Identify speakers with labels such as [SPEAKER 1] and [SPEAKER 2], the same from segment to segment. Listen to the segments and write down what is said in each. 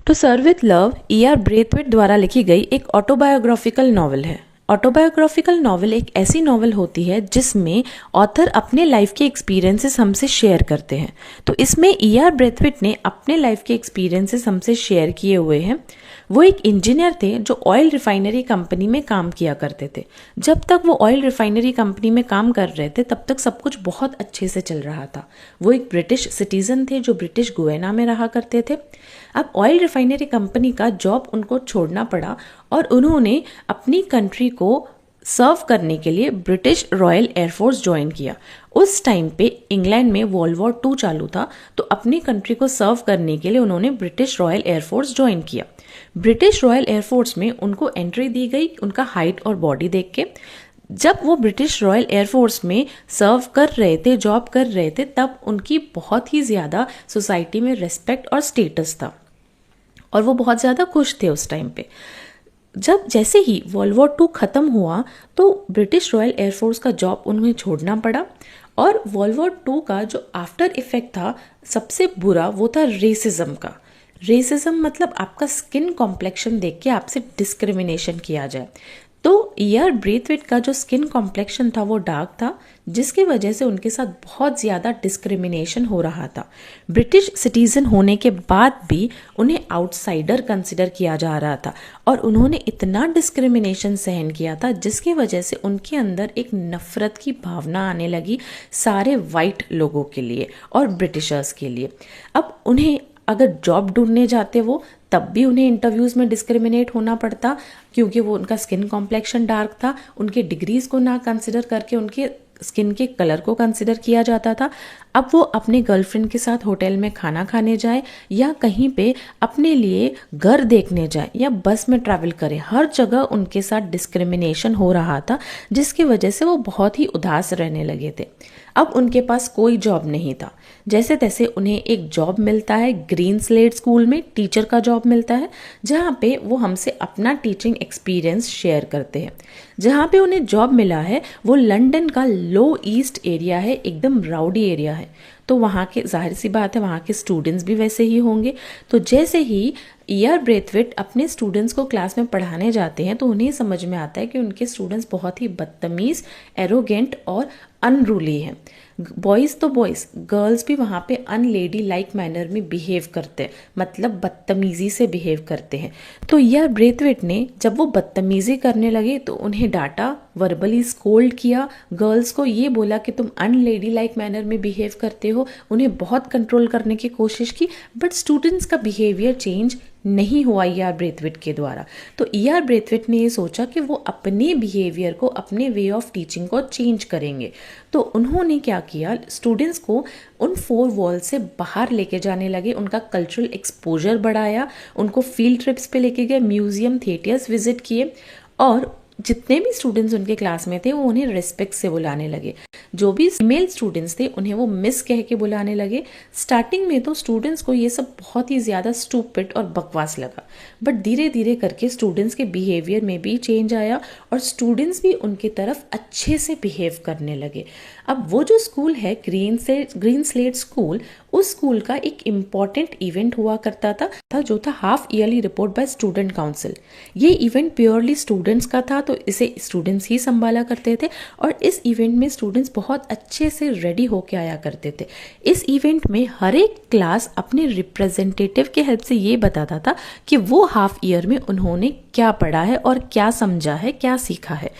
[SPEAKER 1] To serve with love E.R. Braithwaite द्वारा लिखी गई एक ऑटोबायोग्राफिकल नॉवल है। ऑटोबायोग्राफिकल नॉवल एक ऐसी नॉवल होती है जिसमें ऑथर अपने लाइफ के एक्सपीरियंसेस हमसे शेयर करते हैं। तो इसमें E.R. ब्रेथवेट ने अपने लाइफ के एक्सपीरियंसेस हमसे शेयर किए हुए हैं। वो एक इंजीनियर थे जो ऑयल रिफाइनरी कंपनी में काम किया करते थे। जब तक वो ऑयल रिफाइनरी कंपनी में काम कर रहे थे तब तक सब कुछ बहुत अच्छे से चल रहा था। वो एक ब्रिटिश सिटीजन थे जो ब्रिटिश गुयाना में रहा करते थे। अब ऑयल रिफाइनरी कंपनी का जॉब उनको छोड़ना पड़ा और उन्होंने अपनी कंट्री को सर्व करने के लिए ब्रिटिश रॉयल एयरफोर्स ज्वाइन किया। उस टाइम पे इंग्लैंड में वर्ल्ड वॉर 2 चालू था, तो अपनी कंट्री को सर्व करने के लिए उन्होंने ब्रिटिश रॉयल एयरफोर्स ज्वाइन किया। ब्रिटिश रॉयल एयरफोर्स में उनको एंट्री दी गई उनका हाइट और बॉडी देख के। जब वो ब्रिटिश रॉयल एयरफोर्स में सर्व कर रहे थे, जॉब कर रहे थे, तब उनकी बहुत ही ज़्यादा सोसाइटी में रिस्पेक्ट और स्टेटस था और वो बहुत ज़्यादा खुश थे उस टाइम पे। जब जैसे ही वर्ल्ड वॉर 2 ख़त्म हुआ तो ब्रिटिश रॉयल एयरफोर्स का जॉब उन्हें छोड़ना पड़ा और वर्ल्ड वॉर 2 का जो आफ्टर इफेक्ट था सबसे बुरा वो था रेसिज्म का। रेसिज्म मतलब आपका स्किन कॉम्प्लेक्शन देख के आपसे डिस्क्रिमिनेशन किया जाए। तो E.R. ब्रेथवेट का जो स्किन कॉम्प्लेक्शन था वो डार्क था, जिसकी वजह से उनके साथ बहुत ज़्यादा डिस्क्रिमिनेशन हो रहा था। ब्रिटिश सिटीजन होने के बाद भी उन्हें आउटसाइडर कंसिडर किया जा रहा था और उन्होंने इतना डिस्क्रिमिनेशन सहन किया था जिसकी वजह से उनके अंदर एक नफरत की भावना आने लगी सारे वाइट लोगों के लिए और ब्रिटिशर्स के लिए। अब उन्हें अगर जॉब ढूंढने जाते वो तब भी उन्हें इंटरव्यूज़ में डिस्क्रिमिनेट होना पड़ता क्योंकि वो उनका स्किन कॉम्प्लेक्शन डार्क था। उनके डिग्रीज़ को ना कंसिडर करके उनके स्किन के कलर को कंसिडर किया जाता था। अब वो अपने गर्लफ्रेंड के साथ होटल में खाना खाने जाए या कहीं पे अपने लिए घर देखने जाए या बस में ट्रैवल करे, हर जगह उनके साथ डिस्क्रिमिनेशन हो रहा था जिसकी वजह से वो बहुत ही उदास रहने लगे थे। अब उनके पास कोई जॉब नहीं था। जैसे तैसे उन्हें एक जॉब मिलता है, ग्रीन स्लेट स्कूल में टीचर का जॉब मिलता है, जहाँ पे वो हमसे अपना टीचिंग एक्सपीरियंस शेयर करते हैं। जहाँ पे उन्हें जॉब मिला है वो लंदन का लो ईस्ट एरिया है, एकदम राउडी एरिया है। तो वहाँ के जाहिर सी बात है वहाँ के स्टूडेंट्स भी वैसे ही होंगे। तो जैसे ही E.R. ब्रेथवेट अपने स्टूडेंट्स को क्लास में पढ़ाने जाते हैं तो उन्हें समझ में आता है कि उनके स्टूडेंट्स बहुत ही बदतमीज़, एरोगेंट और अनरूली हैं। बॉयज़ तो बॉयज़, गर्ल्स भी वहाँ पे अनलेडी लाइक मैनर में बिहेव करते हैं, मतलब बदतमीज़ी से बिहेव करते हैं। तो E.R. ब्रेथवेट ने जब वो बदतमीज़ी करने लगे तो उन्हें डांटा, वर्बली स्कोल्ड किया, गर्ल्स को ये बोला कि तुम अनलेडी लाइक मैनर में बिहेव करते हो, उन्हें बहुत कंट्रोल करने की कोशिश की। बट स्टूडेंट्स का बिहेवियर चेंज नहीं हुआ E.R. ब्रेथवेट के द्वारा। तो E.R. ब्रेथवेट ने ये सोचा कि वो अपने बिहेवियर को, अपने वे ऑफ टीचिंग को चेंज करेंगे। तो उन्होंने क्या किया, स्टूडेंट्स को उन 4 वॉल से बाहर लेके जाने लगे, उनका कल्चरल एक्सपोजर बढ़ाया, उनको फील्ड ट्रिप्स पे लेके गए, म्यूजियम, थिएटर्स विजिट किए और जितने भी स्टूडेंट्स उनके क्लास में थे वो उन्हें रिस्पेक्ट से बुलाने लगे। जो भी फीमेल स्टूडेंट्स थे उन्हें वो मिस कह के बुलाने लगे। स्टार्टिंग में तो स्टूडेंट्स को ये सब बहुत ही ज़्यादा स्टूपिड और बकवास लगा, बट धीरे धीरे करके स्टूडेंट्स के बिहेवियर में भी चेंज आया और स्टूडेंट्स भी उनकी तरफ अच्छे से बिहेव करने लगे। अब वो जो स्कूल है ग्रीन स्लेट स्कूल, उस स्कूल का एक इम्पॉर्टेंट इवेंट हुआ करता था जो था half yearly report by student council. ये इवेंट प्योरली स्टूडेंट्स का था, तो इसे स्टूडेंट्स ही संभाला करते थे और इस इवेंट में स्टूडेंट्स बहुत अच्छे से रेडी होके आया करते थे। इस इवेंट में हर एक क्लास अपने रिप्रेजेंटेटिव के हेल्प से ये बताता था कि वो हाफ ईयर में उन्होंने क्या पढ़ा है और क्या समझा है, क्या सीखा है।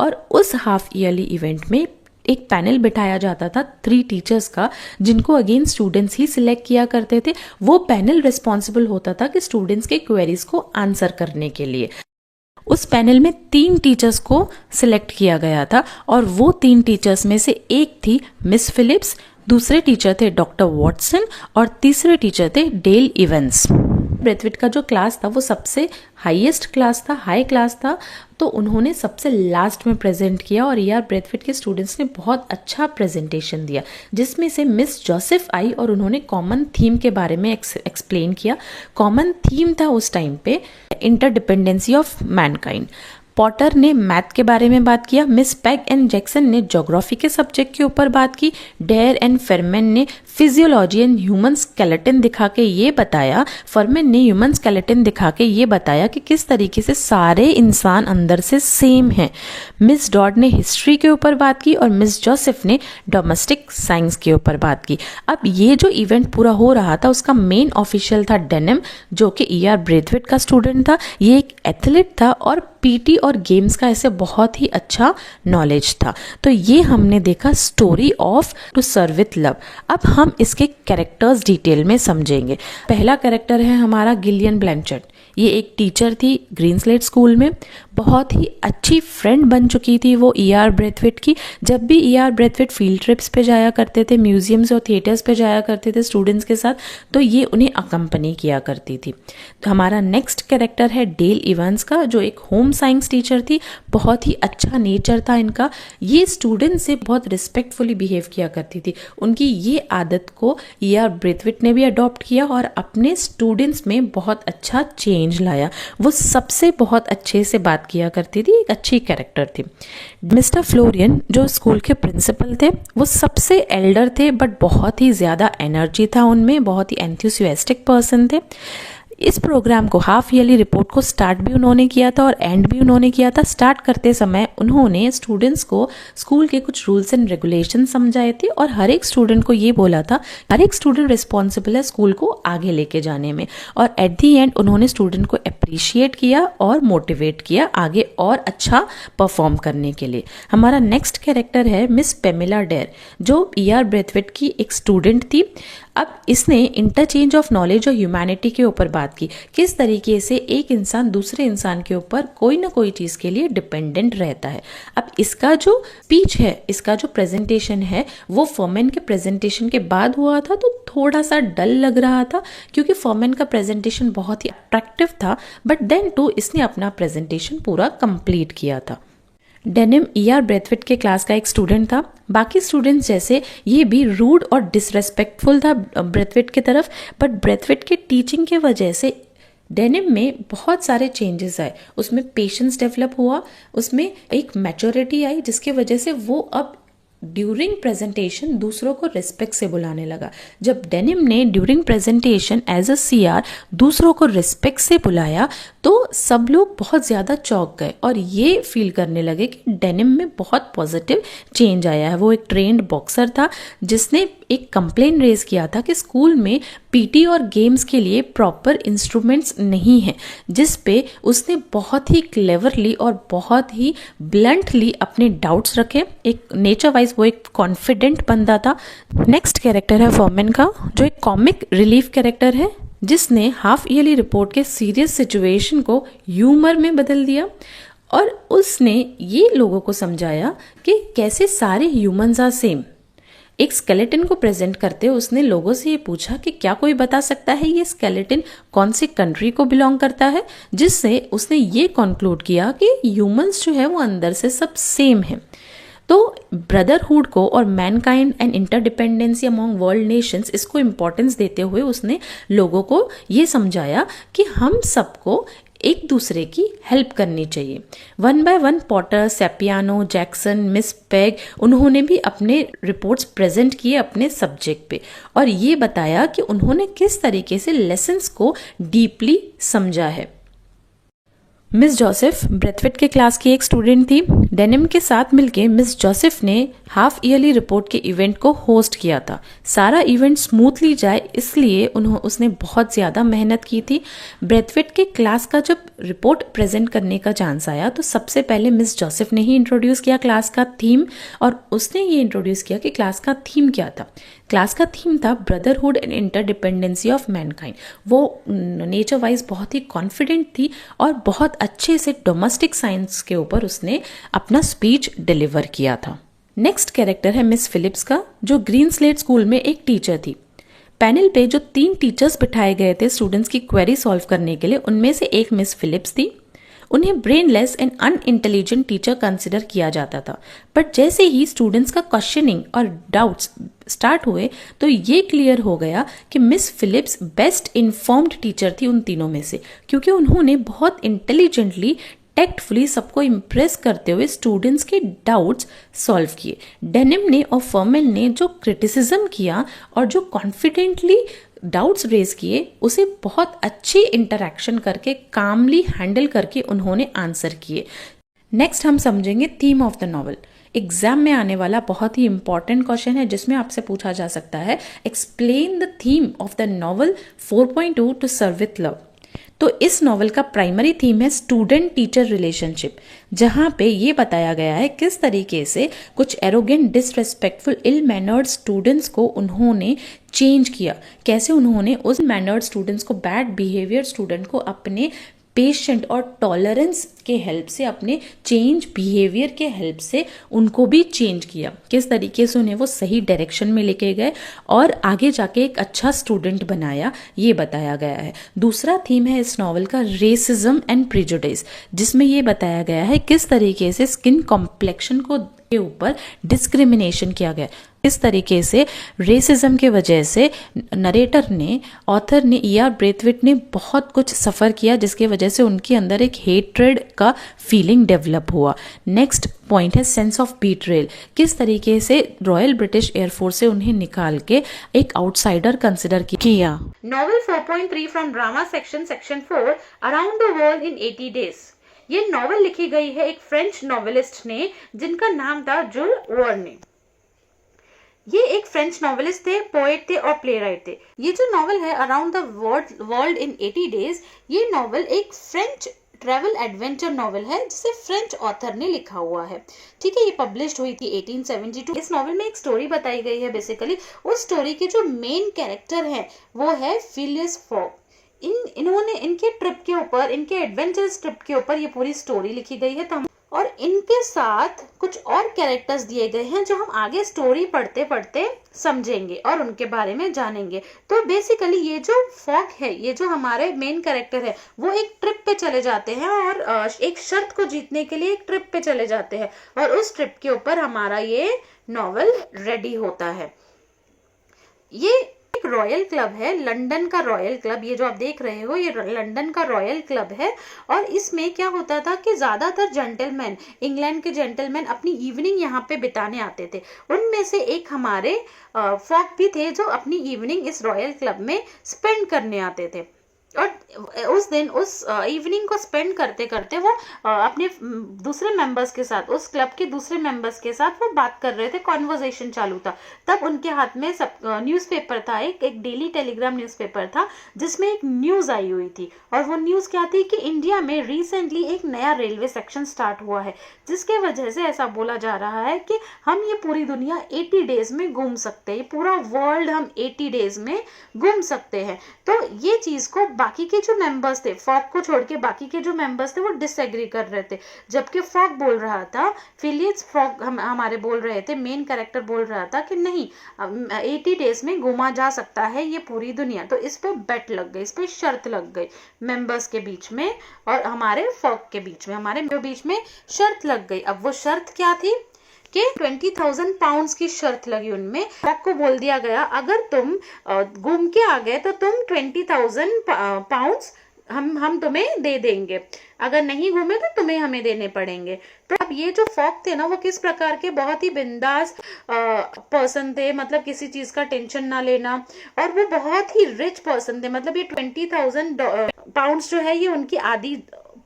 [SPEAKER 1] और उस हाफ ईयरली इवेंट में एक पैनल बिठाया जाता था 3 टीचर्स का, जिनको अगेन स्टूडेंट्स ही सिलेक्ट किया करते थे। वो पैनल रिस्पॉन्सिबल होता था कि स्टूडेंट्स के क्वेरीज को आंसर करने के लिए। उस पैनल में 3 टीचर्स को सिलेक्ट किया गया था और वो 3 टीचर्स में से एक थी मिस फिलिप्स, दूसरे टीचर थे डॉक्टर वॉटसन और तीसरे टीचर थे डेल इवेंस। ब्रेथवेट का जो क्लास था वो सबसे हाईएस्ट क्लास था, हाई क्लास था, तो उन्होंने सबसे लास्ट में प्रेजेंट किया और E.R. ब्रेथवेट के स्टूडेंट्स ने बहुत अच्छा प्रेजेंटेशन दिया, जिसमें से मिस जोसेफ आई और उन्होंने कॉमन थीम के बारे में एक्सप्लेन किया। कॉमन थीम था उस टाइम पे इंटरडिपेंडेंसी ऑफ मैनकाइंड। पॉटर ने मैथ के बारे में बात किया, मिस पैग एंड जैक्सन ने ज्योग्राफी के सब्जेक्ट के ऊपर बात की, डेयर एंड फेरमैन ने फिजियोलॉजी एंड ह्यूमन स्केलेटन दिखा के ये बताया, फॉरमैन ने ह्यूमन स्केलेटन दिखा के ये बताया कि किस तरीके से सारे इंसान अंदर से सेम हैं। मिस डॉड ने हिस्ट्री के ऊपर बात की और मिस जोसेफ ने डोमेस्टिक साइंस के ऊपर बात की। अब ये जो इवेंट पूरा हो रहा था उसका मेन ऑफिशियल था डेनिम, जो कि E.R. ब्रेथवेट का स्टूडेंट था। ये एक एथलीट था और पीटी और गेम्स का ऐसे बहुत ही अच्छा नॉलेज था। तो ये हमने देखा story of to serve with love. अब हम इसके कैरेक्टर्स डिटेल में समझेंगे। पहला कैरेक्टर है हमारा गिलियन ब्लैंचेट। ये एक टीचर थी ग्रीनस्लेट स्कूल में, बहुत ही अच्छी फ्रेंड बन चुकी थी वो E.R. ब्रेथवेट की। जब भी E.R. ब्रेथवेट फील्ड ट्रिप्स पे जाया करते थे, म्यूजियम्स और थिएटर्स पे जाया करते थे स्टूडेंट्स के साथ, तो ये उन्हें अकम्पनी किया करती थी। तो हमारा नेक्स्ट कैरेक्टर है डेल इवांस का, जो एक होम साइंस टीचर थी। बहुत ही अच्छा नेचर था इनका। ये स्टूडेंट से बहुत रिस्पेक्टफुली बिहेव किया करती थी। उनकी ये आदत को E.R. ब्रेथवेट ने भी अडॉप्ट किया और अपने स्टूडेंट्स में बहुत अच्छा चेंज लाया। वो सबसे बहुत अच्छे से बात किया करती थी, एक अच्छी कैरेक्टर थी। मिस्टर फ्लोरियन जो स्कूल के प्रिंसिपल थे, वो सबसे एल्डर थे बट बहुत ही ज़्यादा एनर्जी था उनमें, बहुत ही एंथुसियास्टिक पर्सन थे। इस प्रोग्राम को हाफ ईयरली रिपोर्ट को स्टार्ट भी उन्होंने किया था और एंड भी उन्होंने किया था। स्टार्ट करते समय उन्होंने स्टूडेंट्स को स्कूल के कुछ रूल्स एंड रेगुलेशन समझाए थे और हर एक स्टूडेंट को ये बोला था, हर एक स्टूडेंट रिस्पॉन्सिबल है स्कूल को आगे लेके जाने में। और एट दी एंड उन्होंने स्टूडेंट को अप्रिशिएट किया और मोटिवेट किया आगे और अच्छा परफॉर्म करने के लिए। हमारा नेक्स्ट कैरेक्टर है मिस पेमिला डेर, जो E.R. ब्रेथवेट की एक स्टूडेंट थी। अब इसने इंटरचेंज ऑफ नॉलेज और ह्यूमैनिटी के ऊपर बात की, किस तरीके से एक इंसान दूसरे इंसान के ऊपर कोई ना कोई चीज़ के लिए डिपेंडेंट रहता है। अब इसका जो स्पीच है, इसका जो प्रेजेंटेशन है, वो फॉरमैन के प्रेजेंटेशन के बाद हुआ था, तो थोड़ा सा डल लग रहा था क्योंकि फॉरमैन का प्रेजेंटेशन बहुत ही अट्रैक्टिव था। बट देन टू इसने अपना प्रेजेंटेशन पूरा कंप्लीट किया था। Denim E.R. ब्रेथवेट के क्लास का एक स्टूडेंट था। बाकी स्टूडेंट्स जैसे ये भी रूड और डिसरेस्पेक्टफुल था ब्रेथवेट की तरफ, बट ब्रेथवेट के टीचिंग के वजह से डेनिम में बहुत सारे चेंजेस आए। उसमें पेशेंस डेवलप हुआ, उसमें एक मैच्योरिटी आई, जिसके वजह से वो अब ड्यूरिंग प्रेजेंटेशन दूसरों को रिस्पेक्ट से बुलाने लगा। जब डेनिम ने during presentation as a CR दूसरों को रिस्पेक्ट से बुलाया तो सब लोग बहुत ज़्यादा चौंक गए और ये फील करने लगे कि डेनिम में बहुत पॉजिटिव चेंज आया है। वो एक ट्रेंड बॉक्सर था जिसने एक कंप्लेन रेज किया था कि स्कूल में PT और गेम्स के लिए प्रॉपर इंस्ट्रूमेंट्स नहीं हैं, जिस पे उसने बहुत ही क्लेवरली और बहुत ही ब्लंटली अपने डाउट्स रखे। एक नेचर वाइज वो एक कॉन्फिडेंट बंदा था। नेक्स्ट कैरेक्टर है फॉरमैन का, जो एक कॉमिक रिलीफ कैरेक्टर है, जिसने हाफ ईयरली रिपोर्ट के सीरियस सिचुएशन को ह्यूमर में बदल दिया और उसने ये लोगों को समझाया कि कैसे सारे ह्यूमंस आर सेम। एक स्केलेटन को प्रेजेंट करते उसने लोगों से ये पूछा कि क्या कोई बता सकता है ये स्केलेटन कौन सी कंट्री को बिलोंग करता है, जिससे उसने ये कंक्लूड किया कि ह्यूमंस जो है वो अंदर से सब सेम है। तो ब्रदरहुड को और Mankind and interdependency among world Nations, इसको इम्पोर्टेंस देते हुए उसने लोगों को ये समझाया कि हम सबको एक दूसरे की हेल्प करनी चाहिए। वन बाय वन पॉटर, सेपियानो, जैक्सन, मिस पेग, उन्होंने भी अपने रिपोर्ट्स प्रेजेंट किए अपने सब्जेक्ट पे और ये बताया कि उन्होंने किस तरीके से लेसन्स को डीपली समझा है। मिस जोसेफ ब्रेथवेट के क्लास की एक स्टूडेंट थी। डेनिम के साथ मिलके मिस जोसेफ ने हाफ ईयरली रिपोर्ट के इवेंट को होस्ट किया था। सारा इवेंट स्मूथली जाए इसलिए उसने बहुत ज़्यादा मेहनत की थी। ब्रेथवेट के क्लास का जब रिपोर्ट प्रेजेंट करने का चांस आया तो सबसे पहले मिस जोसेफ ने ही इंट्रोड्यूस किया क्लास का थीम और उसने ये इंट्रोड्यूस किया कि क्लास का थीम क्या था। क्लास का थीम था brotherhood and interdependency of Mankind. वो नेचर वाइज बहुत ही कॉन्फिडेंट थी और बहुत अच्छे से डोमेस्टिक साइंस के ऊपर उसने अपना स्पीच डिलीवर किया था। नेक्स्ट कैरेक्टर है मिस फिलिप्स का, जो ग्रीनस्लेट स्कूल में एक टीचर थी। पैनल पे जो 3 टीचर्स बिठाए गए थे स्टूडेंट्स की क्वेरी सॉल्व करने के लिए, उनमें से एक मिस फिलिप्स थी। उन्हें brainless and unintelligent teacher consider किया जाता था, बट जैसे ही स्टूडेंट्स का क्वेश्चनिंग और डाउट्स स्टार्ट हुए तो ये क्लियर हो गया कि Miss Phillips best informed teacher थी उन तीनों में से, क्योंकि उन्होंने बहुत इंटेलिजेंटली टैक्टफुली सबको इम्प्रेस करते हुए स्टूडेंट्स के डाउट्स सॉल्व किए। डेनिम ने और फर्मेल ने जो क्रिटिसिज्म किया और जो कॉन्फिडेंटली डाउट्स रेज किए उसे बहुत अच्छी इंटरेक्शन करके कामली हैंडल करके उन्होंने आंसर किए। नेक्स्ट हम समझेंगे theme of the novel. Exam में आने वाला बहुत ही इंपॉर्टेंट क्वेश्चन है जिसमें आपसे पूछा जा सकता है explain the theme of the novel 4.2 to serve with love. तो इस नॉवल का प्राइमरी थीम है स्टूडेंट टीचर रिलेशनशिप, जहां पे ये बताया गया है किस तरीके से कुछ arrogant disrespectful ill mannered students को उन्होंने चेंज किया, कैसे उन्होंने उस मैनर्ड स्टूडेंट्स को, बैड बिहेवियर स्टूडेंट को अपने पेशेंट और टॉलरेंस के हेल्प से, अपने चेंज बिहेवियर के हेल्प से उनको भी चेंज किया, किस तरीके से उन्हें वो सही डायरेक्शन में लेके गए और आगे जाके एक अच्छा स्टूडेंट बनाया, ये बताया गया है। दूसरा थीम है इस नॉवल का रेसिज्म एंड प्रिजुडिस, जिसमें ये बताया गया है किस तरीके से स्किन कॉम्प्लेक्शन को के ऊपर डिस्क्रिमिनेशन किया गया, इस तरीके से रेसिज्म के वजह से नरेटर ने, ऑथर ने, E.R. ब्रेथवेट ने बहुत कुछ सफ़र किया जिसके वजह से उनके अंदर एक हेट्रेड का फीलिंग डेवलप हुआ। नेक्स्ट पॉइंट है सेंस ऑफ बीट्रेल, किस तरीके से रॉयल ब्रिटिश एयरफोर्स से उन्हें निकाल के एक आउटसाइडर कंसिडर किया।
[SPEAKER 2] Novel 4.3 from drama section 4 around the world in 80 days. ये नॉवल लिखी गई है एक फ्रेंच नॉवेलिस्ट ने जिनका नाम था जुल वर्ने। ये एक फ्रेंच नॉवेलिस्ट थे, पोएट थे और प्ले राइट थे। ये जो नॉवल है around the world in 80 days, ये नॉवल एक फ्रेंच ट्रेवल एडवेंचर नॉवल है जिसे फ्रेंच ऑथर ने लिखा हुआ है। ठीक है, ये पब्लिश्ड हुई थी 1872। इस नॉवल में एक स्टोरी बताई गई है। बेसिकली उस स्टोरी के जो मेन कैरेक्टर है वो है फिलियस फॉग। इन्होंने इनके ट्रिप के ऊपर, इनके एडवेंचरस ट्रिप के ऊपर ये पूरी स्टोरी लिखी गई है। तो और इनके साथ कुछ और कैरेक्टर्स दिए गए हैं जो हम आगे स्टोरी पढ़ते पढ़ते समझेंगे और उनके बारे में जानेंगे। तो बेसिकली ये जो फॉग है, ये जो हमारे मेन कैरेक्टर है, वो एक ट्रिप पे चले जाते हैं और एक शर्त को जीतने के लिए एक ट्रिप पे चले जाते हैं और उस ट्रिप के ऊपर हमारा ये नॉवल रेडी होता है। ये एक रॉयल क्लब है, लंदन का रॉयल क्लब। ये जो आप देख रहे हो ये लंदन का रॉयल क्लब है और इसमें क्या होता था कि ज्यादातर जेंटलमैन, इंग्लैंड के जेंटलमैन अपनी इवनिंग यहाँ पे बिताने आते थे। उनमें से एक हमारे फॉग भी थे जो अपनी इवनिंग इस रॉयल क्लब में स्पेंड करने आते थे। और उस दिन, उस इवनिंग को स्पेंड करते करते वो अपने दूसरे मेंबर्स के साथ, उस क्लब के दूसरे मेंबर्स के साथ वो बात कर रहे थे, कॉन्वर्सेशन चालू था। तब उनके हाथ में सब न्यूज़पेपर था, एक डेली टेलीग्राम न्यूज़पेपर था जिसमें एक न्यूज़ आई हुई थी। और वो न्यूज़ क्या थी कि इंडिया में रिसेंटली एक नया रेलवे सेक्शन स्टार्ट हुआ है जिसके वजह से ऐसा बोला जा रहा है कि हम ये पूरी दुनिया 80 डेज में घूम सकते हैं, पूरा वर्ल्ड हम 80 डेज में घूम सकते हैं। तो ये चीज़ को बाकी के जो मेंबर्स थे, फॉग को छोड़ के बाकी के जो मेंबर्स थे वो डिसएग्री कर रहे थे। जबकि फॉग बोल रहा था, फिलियस फॉग हमारे बोल रहे थे, मेन कैरेक्टर बोल रहा था कि नहीं, 80 डेज में घूमा जा सकता है ये पूरी दुनिया। तो इस पे बेट लग गई, इस पे शर्त लग गई मेंबर्स के बीच में और हमारे फॉग के बीच में, हमारे बीच में शर्त लग गई। अब वो शर्त क्या थी कि 20,000 पाउंड्स की शर्त लगी उनमें। आपको बोल दिया गया अगर तुम घूम के आ गए तो तुम 20,000 पाउंड्स हम तुम्हें दे देंगे, अगर नहीं घूमे तो तुम्हें हमें देने पड़ेंगे। तो अब ये जो फॉग थे ना, वो किस प्रकार के बहुत ही बिंदास पर्सन थे, मतलब किसी चीज का टेंशन ना लेना, और वो बहुत ही रिच पर्सन थे। मतलब ये 20,000 पाउंड्स जो है ये उनकी आधी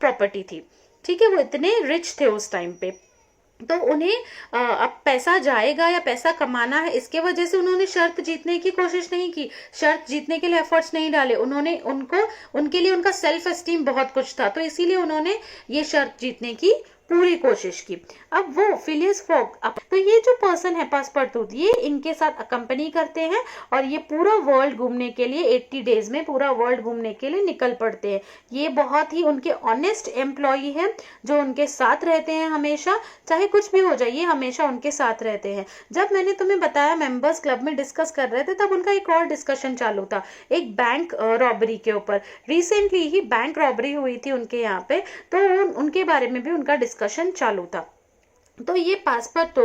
[SPEAKER 2] प्रॉपर्टी थी। ठीक है, वो इतने रिच थे उस टाइम पे। तो उन्हें अब पैसा जाएगा या पैसा कमाना है, इसके वजह से उन्होंने शर्त जीतने की कोशिश नहीं की, शर्त जीतने के लिए एफर्ट्स नहीं डाले। उनके लिए उनका सेल्फ एस्टीम बहुत कुछ था, तो इसीलिए उन्होंने ये शर्त जीतने की पूरी कोशिश की। अब वो फिलियस फॉग, तो ये जो पर्सन है पासपर्टूथ, ये इनके साथ अकम्पनी करते हैं और ये पूरा वर्ल्ड घूमने के लिए 80 डेज में पूरा वर्ल्ड घूमने के लिए निकल पड़ते हैं। ये बहुत ही उनके ऑनेस्ट एम्प्लॉई हैं जो उनके साथ रहते हैं हमेशा, चाहे कुछ भी हो जाए ये हमेशा उनके साथ रहते हैं। जब मैंने तुम्हें बताया मेंबर्स क्लब में डिस्कस कर रहे थे, तब उनका एक और डिस्कशन चालू था, एक बैंक रॉबरी के ऊपर। रिसेंटली ही बैंक रॉबरी हुई थी उनके यहाँ पे, तो उनके बारे में भी उनका डिस्कशन चालू था। तो ये पासपोर्ट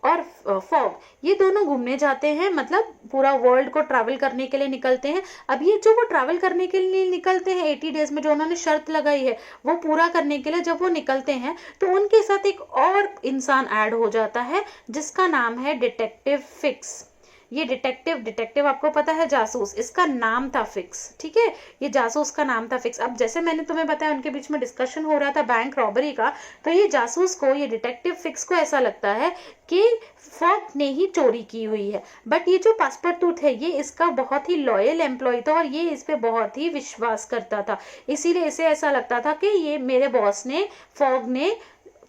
[SPEAKER 2] और फॉग ये दोनों घूमने जाते हैं, मतलब पूरा वर्ल्ड को ट्रैवल करने के लिए निकलते हैं। अब ये जो वो ट्रैवल करने के लिए निकलते हैं 80 डेज में, जो उन्होंने शर्त लगाई है वो पूरा करने के लिए जब वो निकलते हैं, तो उनके साथ एक और इंसान ऐड हो जाता है जिसका नाम है डिटेक्टिव फिक्स। ये डिटेक्टिव आपको पता है जासूस, इसका नाम था फिक्स, ठीक है, ये जासूस का नाम था फिक्स। अब जैसे मैंने तुम्हें बताया उनके बीच में डिस्कशन हो रहा था बैंक रॉबरी का, तो ये जासूस को, ये डिटेक्टिव फिक्स को ऐसा लगता है कि फॉग ने ही चोरी की हुई है। बट ये जो पासपोर्ट है ये इसका बहुत ही लॉयल एम्प्लॉय था और ये इस पे बहुत ही विश्वास करता था, इसीलिए इसे ऐसा लगता था कि ये मेरे बॉस ने, फॉग ने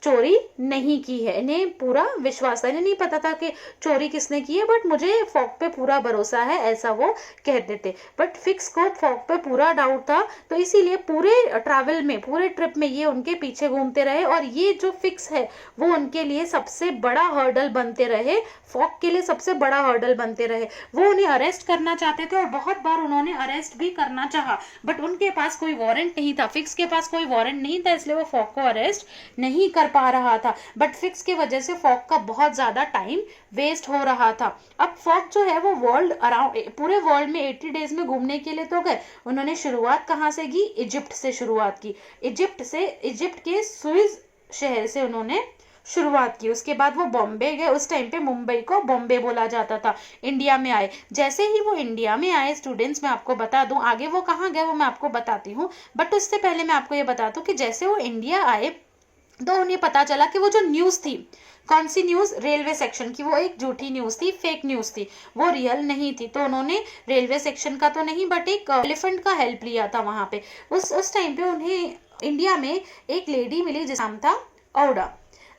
[SPEAKER 2] चोरी नहीं की है। इन्हें पूरा विश्वास था, इन्हें नहीं पता था कि चोरी किसने की है, बट मुझे फॉग पे पूरा भरोसा है, ऐसा वो कहते थे। बट फिक्स को फॉग पे पूरा डाउट था, तो इसीलिए पूरे ट्रैवल में, पूरे ट्रिप में ये उनके पीछे घूमते रहे और ये जो फिक्स है वो उनके लिए सबसे बड़ा हर्डल बनते रहे, फॉग के लिए सबसे बड़ा हर्डल बनते रहे। वो उन्हें अरेस्ट करना चाहते थे और बहुत बार उन्होंने अरेस्ट भी करना चाहा, बट उनके पास कोई वारंट नहीं था, फिक्स के पास कोई वारंट नहीं था, इसलिए वो फॉग को अरेस्ट नहीं कर पा रहा था। बट फिक्स की वजह से फॉग का बहुत ज्यादा टाइम वेस्ट हो रहा था। अब फॉग जो है वो वर्ल्ड अराउंड, पूरे वर्ल्ड में 80 डेज में घूमने के लिए तो गए। उन्होंने शुरुआत कहाँ से की? इजिप्ट से शुरुआत की। इजिप्ट के सुइज शहर से उन्होंने शुरुआत की। उसके बाद वो बॉम्बे गए, उस टाइम पे मुंबई को बॉम्बे बोला जाता था। इंडिया में आए, जैसे ही वो इंडिया में आए स्टूडेंट्स, मैं आपको बता दूं आगे वो कहाँ गए वो मैं आपको बताती हूँ, बट उससे पहले मैं आपको ये बता दूं कि जैसे वो इंडिया आए तो उन्हें पता चला कि वो जो न्यूज़ थी, कौन सी न्यूज़? रेलवे सेक्शन की, वो एक झूठी न्यूज़ थी, फेक न्यूज़ थी, वो रियल नहीं थी। तो उन्होंने रेलवे सेक्शन का तो नहीं बट एक एलिफेंट का हेल्प लिया था वहां पे। उस टाइम पे उन्हें इंडिया में एक लेडी मिली जिसका नाम था औडा।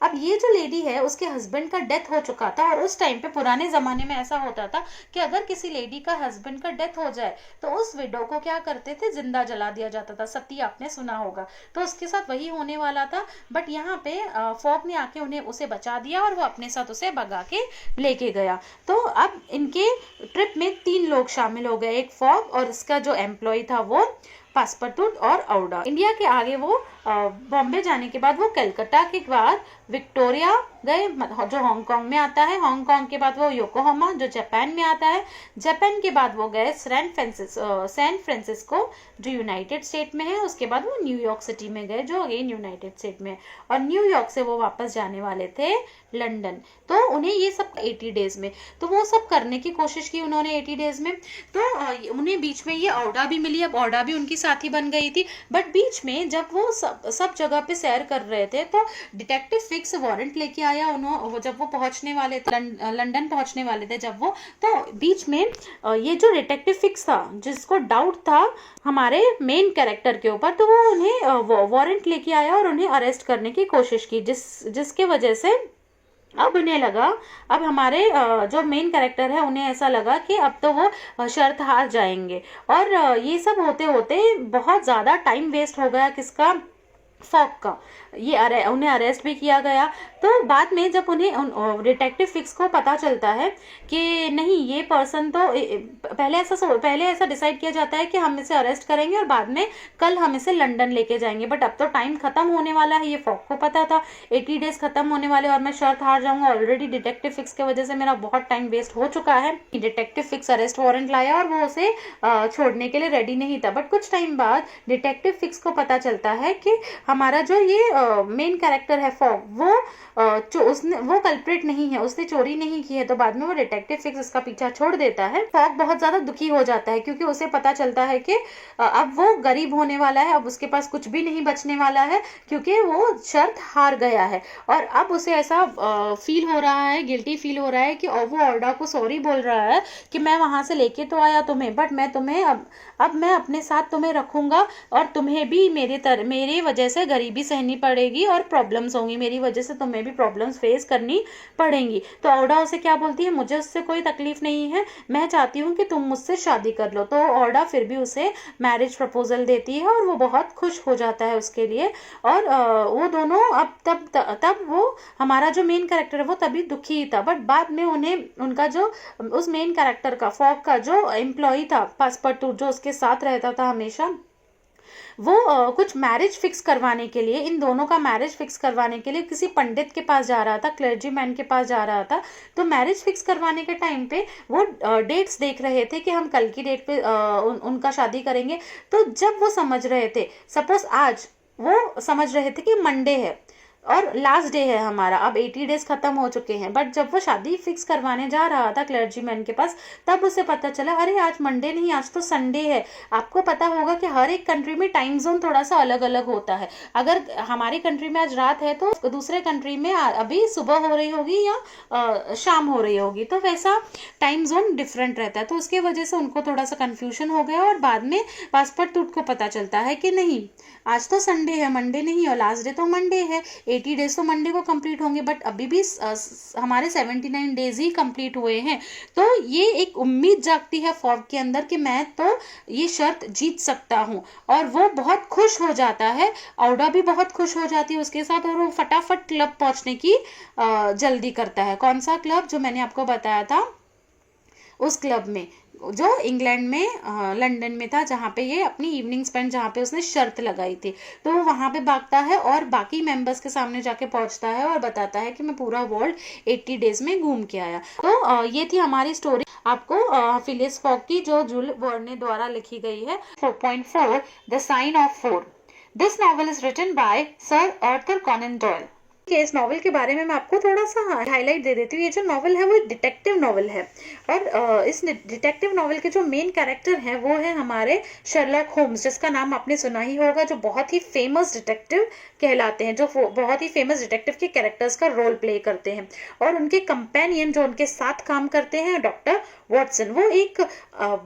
[SPEAKER 2] अब ये जो लेडी है उसके हस्बैंड का डेथ हो चुका था, और उस टाइम पे पुराने जमाने में ऐसा होता था कि अगर किसी लेडी का हस्बैंड का डेथ हो जाए तो उस विडो को क्या करते थे? जिंदा जला दिया जाता था। सती आपने सुना होगा, तो उसके साथ वही होने वाला था। बट यहाँ पे फॉग ने आके उन्हें उसे बचा दिया और वो अपने साथ उसे भगा के लेके गया। तो अब इनके ट्रिप में 3 लोग शामिल हो गए, एक फॉग और इसका जो एम्प्लॉय था वो पासपोर्ट और औडा। इंडिया के आगे वो बॉम्बे जाने के बाद वो कलकत्ता के बाद विक्टोरिया गए, जो हांगकांग में आता है। हांगकांग के बाद वो योकोहामा जो जापान में आता है। जापान के बाद वो गए सैन फ्रांसिस्को जो यूनाइटेड स्टेट में है। उसके बाद वो न्यूयॉर्क सिटी में गए जो अगेन यूनाइटेड स्टेट में है, और न्यूयॉर्क से वो वापस जाने वाले थे लंदन। तो उन्हें ये सब 80 डेज में, तो वो सब करने की कोशिश की उन्होंने 80 डेज में। तो उन्हें बीच में ये औडा भी मिली। अब औडा भी उनकी साथी बन गई थी। बट बीच में जब वो सब जगह पे सैर कर रहे थे तो डिटेक्टिव फिक्स वारंट लेके आया। उन्होंने जब वो पहुंचने वाले थे लंदन पहुंचने वाले थे जब वो, तो बीच में ये जो डिटेक्टिव फिक्स था जिसको डाउट था हमारे मेन कैरेक्टर के ऊपर, तो वो उन्हें वारंट लेके आया और उन्हें अरेस्ट करने की कोशिश की, जिसके वजह से अब उन्हें लगा, अब हमारे जो मेन कैरेक्टर है उन्हें ऐसा लगा कि अब तो वो शर्त हार जाएंगे। और ये सब होते होते बहुत ज़्यादा टाइम वेस्ट हो गया किसका? फॉग का। ये उन्हें अरेस्ट भी किया गया। तो बाद में जब उन्हें डिटेक्टिव फिक्स को पता चलता है कि नहीं ये पर्सन तो पहले ऐसा डिसाइड किया जाता है कि हम इसे अरेस्ट करेंगे और बाद में कल हम इसे लंदन लेके जाएंगे, बट अब तो टाइम खत्म होने वाला है, ये फॉग को पता था 80 डेज खत्म होने वाले और मैं शर्त हार जाऊंगा। ऑलरेडी डिटेक्टिव फिक्स की वजह से मेरा बहुत टाइम वेस्ट हो चुका है। डिटेक्टिव फिक्स अरेस्ट वारंट लाया और वो उसे छोड़ने के लिए रेडी नहीं था। बट कुछ टाइम बाद डिटेक्टिव फिक्स को पता चलता है कि हमारा जो ये मेन कैरेक्टर है फॉग, वो कल्प्रिट नहीं है, उसने चोरी नहीं की है। तो बाद में वो डिटेक्टिव फिक्स इसका पीछा छोड़ देता है। फॉग बहुत ज्यादा दुखी हो जाता है क्योंकि उसे पता चलता है कि अब वो गरीब होने वाला है, अब उसके पास कुछ भी नहीं बचने वाला है क्योंकि वो शर्त हार गया है। और अब उसे ऐसा फील हो रहा है, गिल्टी फील हो रहा है कि वो ऑर्डा को सॉरी बोल रहा है कि मैं वहां से लेके तो आया तुम्हें, बट मैं तुम्हें अब मैं अपने साथ तुम्हें रखूंगा और तुम्हें भी मेरे वजह से गरीबी सहनी पड़ेगी और प्रॉब्लम्स होंगी, मेरी वजह से तुम्हें भी प्रॉब्लम्स फेस करनी पड़ेंगी। तो औडा उसे क्या बोलती है? मुझे उससे कोई तकलीफ नहीं है, मैं चाहती हूँ कि तुम मुझसे शादी कर लो। तो औडा फिर भी उसे मैरिज प्रपोजल देती है और वो बहुत खुश हो जाता है उसके लिए। और वो दोनों अब तब वो हमारा जो मेन कैरेक्टर है वो तभी दुखी था। बट बाद में उन्हें उनका जो उस मेन कैरेक्टर का फॉग का जो एम्प्लॉय था पासपोर्ट जो उसके साथ रहता था हमेशा, वो कुछ मैरिज फिक्स करवाने के लिए, इन दोनों का मैरिज फिक्स करवाने के लिए किसी पंडित के पास जा रहा था, क्लर्जी मैन के पास जा रहा था। तो मैरिज फिक्स करवाने के टाइम पे वो डेट्स देख रहे थे कि हम कल की डेट पे उनका शादी करेंगे। तो जब वो समझ रहे थे, सपोज आज वो समझ रहे थे कि मंडे है और लास्ट डे है हमारा, अब 80 डेज खत्म हो चुके हैं, बट जब वो शादी फिक्स करवाने जा रहा था क्लर्जी मैन के पास, तब उसे पता चला अरे आज मंडे नहीं, आज तो संडे है। आपको पता होगा कि हर एक कंट्री में टाइम जोन थोड़ा सा अलग अलग होता है। अगर हमारी कंट्री में आज रात है तो दूसरे कंट्री में अभी सुबह हो रही होगी या शाम हो रही होगी, तो वैसा टाइम जोन डिफरेंट रहता है। तो उसके वजह से उनको थोड़ा सा कन्फ्यूजन हो गया और बाद में पासपोर्ट टूट को पता चलता है कि नहीं, आज तो संडे है, मंडे नहीं, और लास्ट डे तो मंडे है, 80 डेज तो मंडे को कंप्लीट होंगे, बट अभी भी हमारे 79 डेज ही कंप्लीट हुए हैं। तो ये एक उम्मीद जागती है फॉग के अंदर कि मैं तो ये शर्त जीत सकता हूँ, और वो बहुत खुश हो जाता है। औडा भी बहुत खुश हो जाती है उसके साथ, और वो फटाफट क्लब पहुंचने की जल्दी करता है। कौन सा क्लब? जो मैंने आपको बताया था, उस क्लब में जो इंग्लैंड में लंदन में था, जहाँ पे ये अपनी इवनिंग स्पेंड, जहाँ पे उसने शर्त लगाई थी। तो वो वहाँ पे भागता है और बाकी मेंबर्स के सामने जाके पहुँचता है और बताता है कि मैं पूरा वर्ल्ड 80 डेज में घूम के आया। तो ये थी हमारी स्टोरी आपको फिलिस फॉग की, जो जूल वर्ने द्वारा लिखी गई है। 4.4 the sign of 4। This novel is written by sir Arthur Conan Doyle. इस नॉवल के बारे में मैं आपको थोड़ा सा हाईलाइट दे देती हूँ। ये जो नॉवल है वो एक डिटेक्टिव नॉवल है, और इस डिटेक्टिव नॉवल के जो मेन कैरेक्टर हैं वो है हमारे शर्लॉक होम्स, जिसका नाम आपने सुना ही होगा, जो बहुत ही फेमस डिटेक्टिव कहलाते हैं, जो बहुत ही फेमस डिटेक्टिव के कैरेक्टर्स का रोल प्ले करते हैं। और उनके कंपेनियन जो उनके साथ काम करते हैं, डॉक्टर वॉटसन, वो एक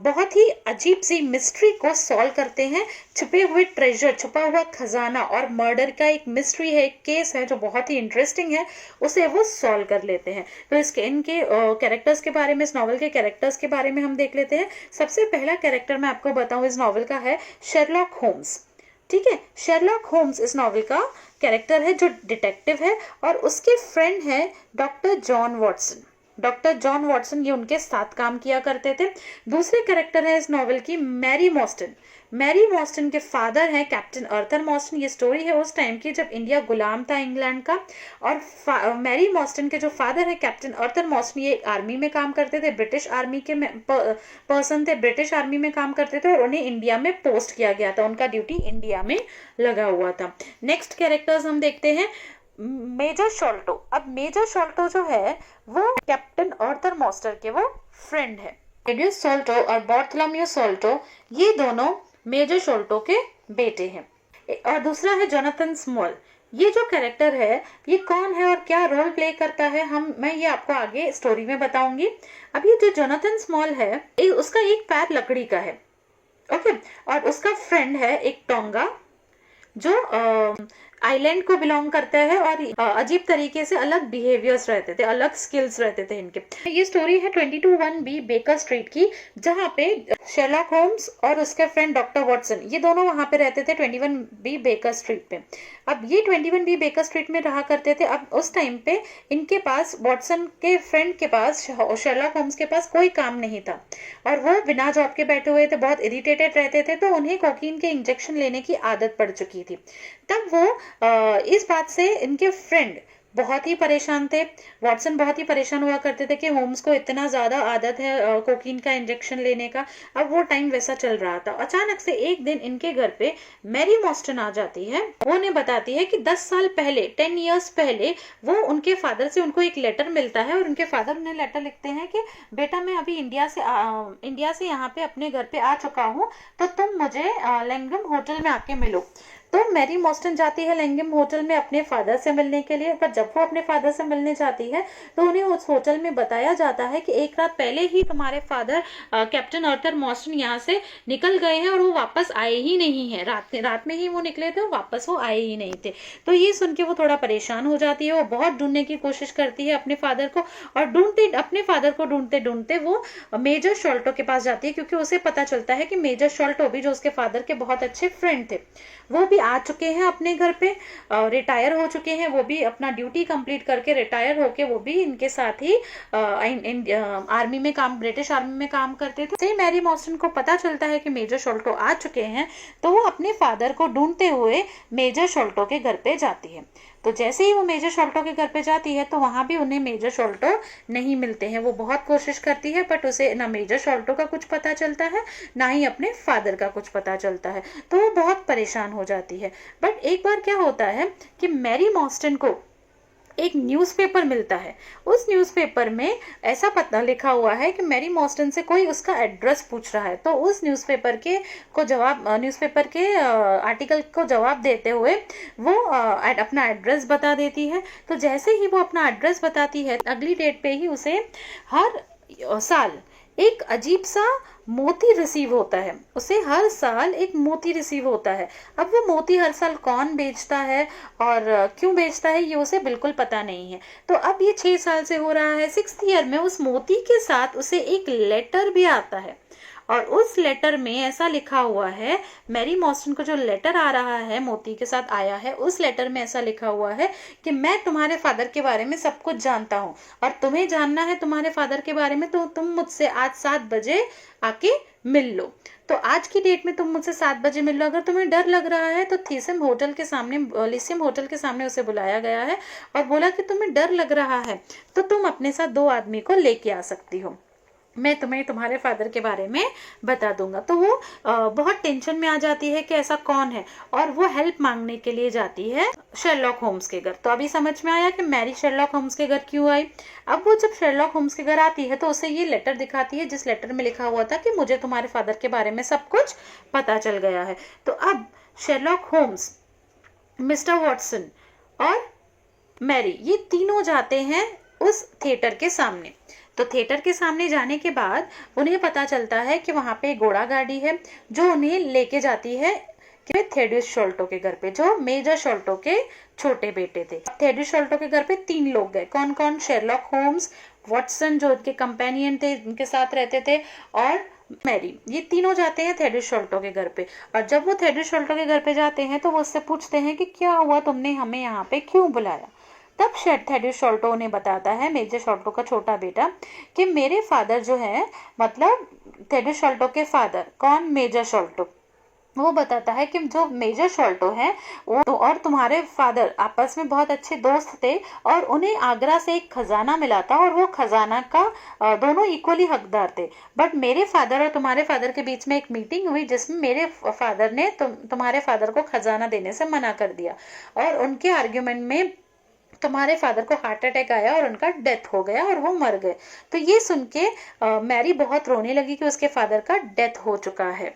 [SPEAKER 2] बहुत ही अजीब सी मिस्ट्री को सॉल्व करते हैं। छुपे हुए ट्रेजर, छुपा हुआ खजाना और मर्डर का एक मिस्ट्री है, एक केस है जो बहुत ही इंटरेस्टिंग है, उसे वो सॉल्व कर लेते हैं। तो इनके कैरेक्टर्स के बारे में, इस नॉवल के कैरेक्टर्स के बारे में हम देख लेते हैं। सबसे पहला कैरेक्टर मैं आपको बताऊं इस नॉवल का है शर्लॉक होम्स। ठीक है, शर्लॉक होम्स इस नॉवल का कैरेक्टर है जो डिटेक्टिव है, और उसके फ्रेंड है doctor John Watson. Doctor John Watson ये उनके साथ काम किया करते थे। दूसरे कैरेक्टर है इस नॉवल की मैरी मॉस्टन। मैरी मॉस्टन के फादर हैं कैप्टन आर्थर मॉस्टन। ये स्टोरी है उस टाइम की जब इंडिया गुलाम था इंग्लैंड का, और मैरी मॉस्टन के जो फादर हैं कैप्टन आर्थर मॉस्टन, ये आर्मी में काम करते थे, ब्रिटिश आर्मी के पर्सन थे, ब्रिटिश आर्मी में काम करते थे, और उन्हें इंडिया में पोस्ट किया गया था, उनका ड्यूटी इंडिया में लगा हुआ था। नेक्स्ट कैरेक्टर्स हम देखते हैं मेजर शॉल्टो। अब मेजर शॉल्टो जो है वो कैप्टन आर्थर मॉस्टर के वो फ्रेंड है। रेडियस शॉल्टो और बार्थोलोम्यू शॉल्टो ये दोनों मेजर शॉल्टो के बेटे हैं। और दूसरा है जोनाथन स्मॉल। ये जो कैरेक्टर है ये कौन है और क्या रोल प्ले करता है, मैं ये आपको आगे स्टोरी में बताऊंगी। अब ये जो जोनाथन स्मॉल है उसका एक पैर लकड़ी का है, ओके, और उसका फ्रेंड है एक टोंगा जो आइलैंड को बिलोंग करता है, और अजीब तरीके से अलग बिहेवियर्स रहते थे, अलग स्किल्स रहते थे इनके। ये स्टोरी है 22-1B बेकर स्ट्रीट की, जहाँ पे शर्लॉक होम्स और उसके फ्रेंड डॉक्टर वॉटसन ये दोनों वहां पे रहते थे 21B बेकर स्ट्रीट पे। अब ये 21B बेकर स्ट्रीट में रहा करते थे। अब उस टाइम पे इनके पास, वॉटसन के फ्रेंड के पास, शर्लॉक होम्स के पास कोई काम नहीं था, और वो बिना जॉब के बैठे हुए थे, बहुत इरिटेटेड रहते थे, तो उन्हें कोकीन के इंजेक्शन लेने की आदत पड़ चुकी थी। तब वो इस बात से इनके फ्रेंड बहुत ही परेशान थे। वॉटसन बहुत ही परेशान हुआ करते थे कि होम्स को इतना ज़्यादा आदत है कोकीन का इंजेक्शन लेने का। अब वो टाइम वैसा चल रहा था। अचानक से एक दिन इनके घर पे मैरी मॉस्टन आ जाती है। वो उन्हें बताती है कि 10 साल पहले, 10 इयर्स पहले, वो उनके फादर से उनको एक लेटर मिलता है, और उनके फादर उन्हें लेटर लिखते हैं कि बेटा मैं अभी इंडिया से यहाँ पे अपने घर पे आ चुका हूँ, तो तुम मुझे लैंगम होटल में आके मिलो। तो मैरी मॉस्टन जाती है लैंगम होटल में अपने फादर से मिलने के लिए। पर जब वो अपने फादर से मिलने जाती है तो उन्हें उस होटल में बताया जाता है कि एक रात पहले ही तुम्हारे फादर कैप्टन आर्थर मॉस्टन यहाँ से निकल गए हैं, और वो वापस आए ही नहीं है। रात में ही वो निकले थे, वापस वो आए ही नहीं थे। तो ये सुन के वो थोड़ा परेशान हो जाती है। वो बहुत ढूंढने की कोशिश करती है अपने फादर को, और अपने फादर को ढूंढते ढूंढते वो मेजर शॉल्टो के पास जाती है, क्योंकि उसे पता चलता है कि मेजर शॉल्टो भी, जो उसके फादर के बहुत अच्छे फ्रेंड थे, वो भी आ चुके हैं अपने घर पे, रिटायर हो चुके हैं, वो भी अपना ड्यूटी कंप्लीट करके रिटायर होके वो भी इनके साथ ही आर्मी में काम, ब्रिटिश आर्मी में काम करते थे। मैरी मॉस्टन को पता चलता है कि मेजर शोल्टो आ चुके हैं, तो वो अपने फादर को ढूंढते हुए मेजर शोल्टो के घर पे जाती है। तो जैसे ही वो मेजर शोल्टो के घर पे जाती है तो वहां भी उन्हें मेजर शोल्टो नहीं मिलते हैं। वो बहुत कोशिश करती है बट उसे ना मेजर शोल्टो का कुछ पता चलता है, ना ही अपने फादर का कुछ पता चलता है, तो वो बहुत परेशान हो जाती है। बट एक बार क्या होता है कि मैरी मॉस्टन को एक न्यूज़पेपर मिलता है। उस न्यूज़पेपर में ऐसा पता लिखा हुआ है कि मैरी मॉस्टन से कोई उसका एड्रेस पूछ रहा है। तो उस न्यूज़पेपर के आर्टिकल को जवाब देते हुए वो अपना एड्रेस बता देती है। तो जैसे ही वो अपना एड्रेस बताती है, अगली डेट पे ही उसे हर साल एक अजीब सा मोती रिसीव होता है। उसे हर साल एक मोती रिसीव होता है। अब वो मोती हर साल कौन बेचता है और क्यों बेचता है ये उसे बिल्कुल पता नहीं है। तो अब ये 6 साल से हो रहा है। 6th ईयर में उस मोती के साथ उसे एक लेटर भी आता है और उस लेटर में ऐसा लिखा हुआ है, मैरी मॉस्टन को जो लेटर आ रहा है मोती के साथ आया है, उस लेटर में ऐसा लिखा हुआ है कि मैं तुम्हारे फादर के बारे में सब कुछ जानता हूँ और तुम्हें जानना है तुम्हारे फादर के बारे में, तो तुम मुझसे आज 7 बजे आके मिल लो। तो आज की डेट में तुम मुझसे 7 बजे मिल लो। अगर तुम्हें डर लग रहा है तो लिसियम होटल के सामने उसे बुलाया गया है और बोला कि तुम्हें डर लग रहा है तो तुम अपने साथ 2 आदमी को लेके आ सकती हो, मैं तुम्हें तुम्हारे फादर के बारे में बता दूंगा। तो वो बहुत टेंशन में आ जाती है कि ऐसा कौन है और वो हेल्प मांगने के लिए जाती है शेरलॉक होम्स के घर। तो अभी समझ में आया कि मैरी शेरलॉक होम्स के घर क्यों आई। अब वो जब शेरलॉक होम्स के घर आती है तो उसे ये लेटर दिखाती है जिस लेटर में लिखा हुआ था कि मुझे तुम्हारे फादर के बारे में सब कुछ पता चल गया है। तो अब शेरलॉक होम्स, मिस्टर वॉटसन और मैरी ये तीनों जाते हैं उस थिएटर के सामने। तो थिएटर के सामने जाने के बाद उन्हें पता चलता है कि वहां पे घोड़ा गाड़ी है जो उन्हें लेके जाती है कि थेड्यूस शोल्टो के घर पे, जो मेजर शोल्टो के छोटे बेटे थे। थेड्यूस शोल्टो के घर पे 3 लोग गए। कौन कौन? शेरलॉक होम्स, वॉटसन जो उनके कंपेनियन थे, उनके साथ रहते थे, और मैरी। ये तीनों जाते हैं थेड्यूस शोल्टो के घर पे। और जब वो थेड्यूस शोल्टो के घर पे जाते हैं तो वो उससे पूछते हैं कि क्या हुआ, तुमने हमें यहाँ पे क्यों बुलाया। तब थेड्यूस शोल्टो ने बताता है, मेजर शोल्टो का छोटा बेटा, कि मेरे फादर जो है, मतलब थेड्यूस शोल्टो के फादर, कौन? मेजर शोल्टो। वो बताता है कि जो मेजर शोल्टो है वो और तुम्हारे फादर आपस में बहुत अच्छे दोस्त थे और उन्हें आगरा से एक खजाना मिला था और वो खजाना का दोनों इक्वली हकदार थे। बट मेरे फादर और तुम्हारे फादर के बीच में एक मीटिंग हुई जिसमें मेरे फादर ने तुम्हारे फादर को खजाना देने से मना कर दिया और उनके आर्ग्यूमेंट में तुम्हारे फादर को हार्ट अटैक आया और उनका डेथ हो गया और वो मर गए। तो ये सुन के मैरी बहुत रोने लगी कि उसके फादर का डेथ हो चुका है।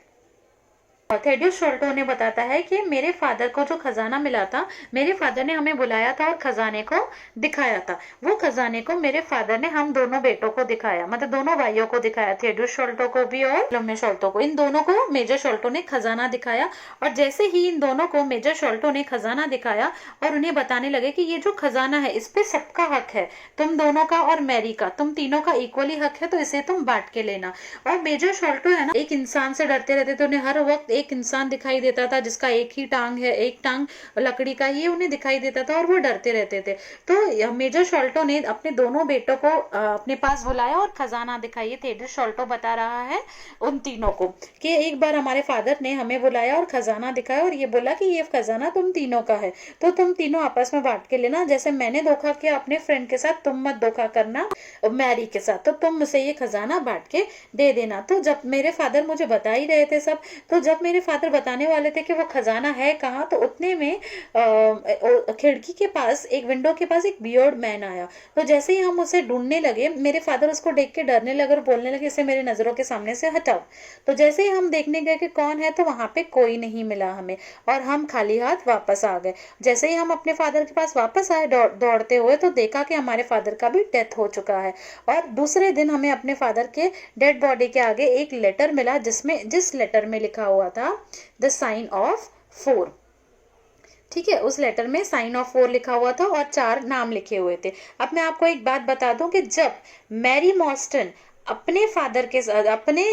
[SPEAKER 2] थेड्यूस शोल्टो ने बताता है कि मेरे फादर को जो खजाना मिला था, मेरे फादर ने हमें बुलाया था और खजाने को दिखाया था। वो खजाने को मेरे फादर ने हम दोनों बेटों को दिखाया, मतलब दोनों भाइयों को दिखाया, थेड्यूस शोल्टो को भी और लम्बे शोल्टो को। इन दोनों को मेजर शोल्टो ने खजाना दिखाया और जैसे ही इन दोनों को मेजर शोल्टो ने खजाना दिखाया और उन्हें बताने लगे कि ये जो खजाना है इस पे सबका हक है, तुम दोनों का और मैरी का, तुम तीनों का इक्वली हक है, तो इसे तुम बांट के लेना। और मेजर शोल्टो है ना, एक इंसान से डरते रहते थे। उन्हें हर वक्त एक इंसान दिखाई देता था जिसका एक ही टांग है, एक टांग लकड़ी का, ये उन्हें दिखाई देता था और वो डरते रहते थे। तो मेजर शोल्टो ने अपने दोनों बेटों को अपने पास बुलाया और खजाना दिखाई। थेड्यूस शोल्टो बता रहा है उन तीनों को कि एक बार हमारे फादर ने हमें बुलाया और खजाना दिखाया और ये बोला कि ये खजाना तुम तीनों का है, तो तुम तीनों आपस में बांट के लेना। जैसे मैंने धोखा किया अपने फ्रेंड के साथ, तुम मत धोखा करना मैरी के साथ, तो तुम मुझे ये खजाना बांट के दे देना। तो जब मेरे फादर मुझे बता ही रहे थे सब, तो जब मेरे फादर बताने वाले थे कि वो खजाना है कहाँ, तो उतने में खिड़की के पास, एक विंडो के पास, एक बियर्ड मैन आया। तो जैसे ही हम उसे ढूंढने लगे, मेरे फादर उसको देख के डरने लगे और बोलने लगे इसे मेरी नजरों के सामने से हटाओ। तो जैसे ही हम देखने गए कि कौन है, तो वहां पे कोई नहीं मिला हमें और हम खाली हाथ वापस आ गए। जैसे ही हम अपने फादर के पास वापस आए दौड़ते हुए, तो देखा कि हमारे फादर का भी डेथ हो चुका है। और दूसरे दिन हमें अपने फादर के डेड बॉडी के आगे एक लेटर मिला जिस लेटर में लिखा हुआ था द साइन ऑफ 4। ठीक है, उस लेटर में साइन ऑफ 4 लिखा हुआ था और 4 नाम लिखे हुए थे। अब मैं आपको एक बात बता दूं कि जब मैरी मॉस्टन अपने फादर के साथ, अपने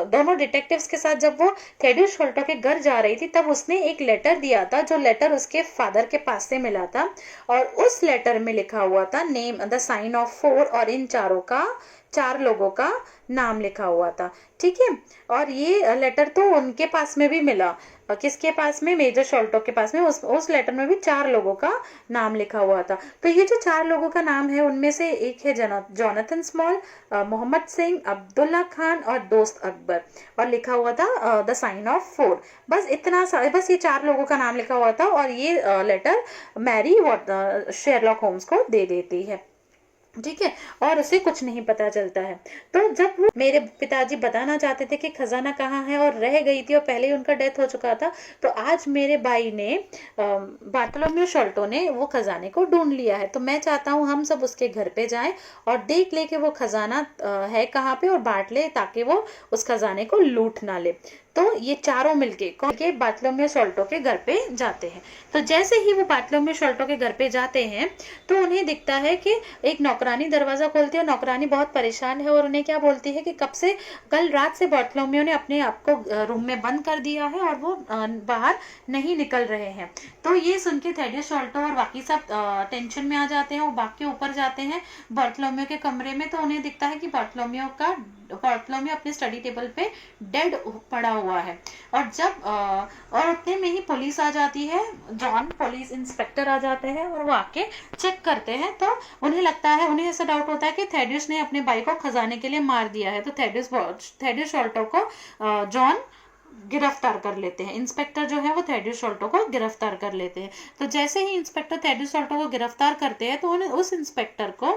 [SPEAKER 2] दोनों डिटेक्टिव्स के साथ जब वो थेड्यूस शोल्टो के घर जा रही थी, तब उसने एक लेटर दिया था, जो लेटर उसके फादर के पास से मिला था, और उस लेटर में लिखा हुआ था नेम द साइन ऑफ 4, और इन चार लोगों का नाम लिखा हुआ था। ठीक है, और ये लेटर तो उनके पास में भी मिला, किसके पास में, मेजर शोल्टो के पास में। उस लेटर में भी 4 लोगों का नाम लिखा हुआ था। तो ये जो 4 लोगों का नाम है, उनमें से एक है जोनाथन स्मॉल, मोहम्मद सिंह, अब्दुल्ला खान और दोस्त अकबर, और लिखा हुआ था द साइन ऑफ 4। बस इतना सा, बस ये 4 लोगों का नाम लिखा हुआ था, और ये लेटर मैरी शेरलॉक होम्स को दे देती है। ठीक है, और उसे कुछ नहीं पता चलता है। तो जब वो, मेरे पिताजी बताना चाहते थे कि खजाना कहाँ है, और रह गई थी और पहले ही उनका डेथ हो चुका था, तो आज मेरे भाई ने, बार्टोलोम्यू शोल्टो ने, वो खजाने को ढूंढ लिया है। तो मैं चाहता हूँ हम सब उसके घर पे जाएं और देख ले कि वो खजाना है कहाँ पे, और बांट ले, ताकि वो उस खजाने को लूट ना ले। तो ये चारों मिलके बार्टोलोम्यू शोल्टो के घर पे जाते हैं। तो जैसे ही वो बार्टोलोम्यू शोल्टो के घर पे जाते हैं, तो उन्हें दिखता है कि एक नौकरानी दरवाजा खोलती है, और नौकरानी बहुत परेशान है, और उन्हें क्या बोलती है कि कल रात से बार्टोलोम्यू ने अपने आप को रूम में बंद कर दिया है, और वो बाहर नहीं निकल रहे हैं। तो ये सुन के थेड्यूस शोल्टो और बाकी सब टेंशन में आ जाते हैं, वो भाग के ऊपर जाते हैं बार्टोलोम्यू के कमरे में। तो उन्हें दिखता है कि बार्टोलोम्यू अपने स्टडी टेबल पे डेड पड़ा हुआ है। और उतने में ही पुलिस आ जाती है, पुलिस इंस्पेक्टर आ जाते हैं, और वो आके चेक करते हैं। तो उन्हें ऐसा डाउट होता है कि थेड्यूस ने अपने भाई को खजाने के लिए मार दिया है। तो थेड्यूस शोल्टो को जॉन गिरफ्तार कर लेते हैं। इंस्पेक्टर जो है वो थेड्यूस शोल्टो को गिरफ्तार कर लेते हैं। तो जैसे ही इंस्पेक्टर थेड्यूस शोल्टो को गिरफ्तार करते हैं, तो उन्हें, उस इंस्पेक्टर को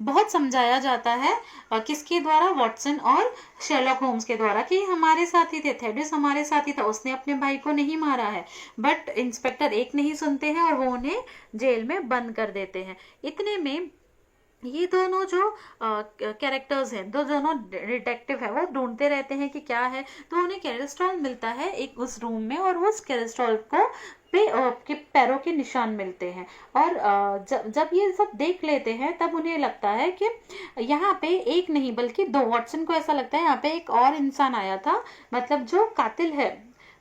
[SPEAKER 2] बहुत समझाया जाता है, किसके द्वारा, वॉटसन और शेरलॉक होम्स के द्वारा, कि हमारे साथी थे, थेड्यूस हमारे साथी था, उसने अपने भाई को नहीं मारा है। बट इंस्पेक्टर एक नहीं सुनते हैं, और वो उन्हें जेल में बंद कर देते हैं। इतने में ये दोनों जो कैरेक्टर्स हैं, दोनों डिटेक्टिव है, वो ढूंढते रहते हैं कि क्या है। तो उन्हें कैरेस्ट्रॉल मिलता है एक उस रूम में, और उस कैरेस्ट्रॉल को के पैरों के निशान मिलते हैं। और जब ये सब देख लेते हैं, तब उन्हें लगता है कि यहाँ पे एक नहीं बल्कि 2, वॉटसन को ऐसा लगता है यहाँ पे एक और इंसान आया था, मतलब जो कातिल है,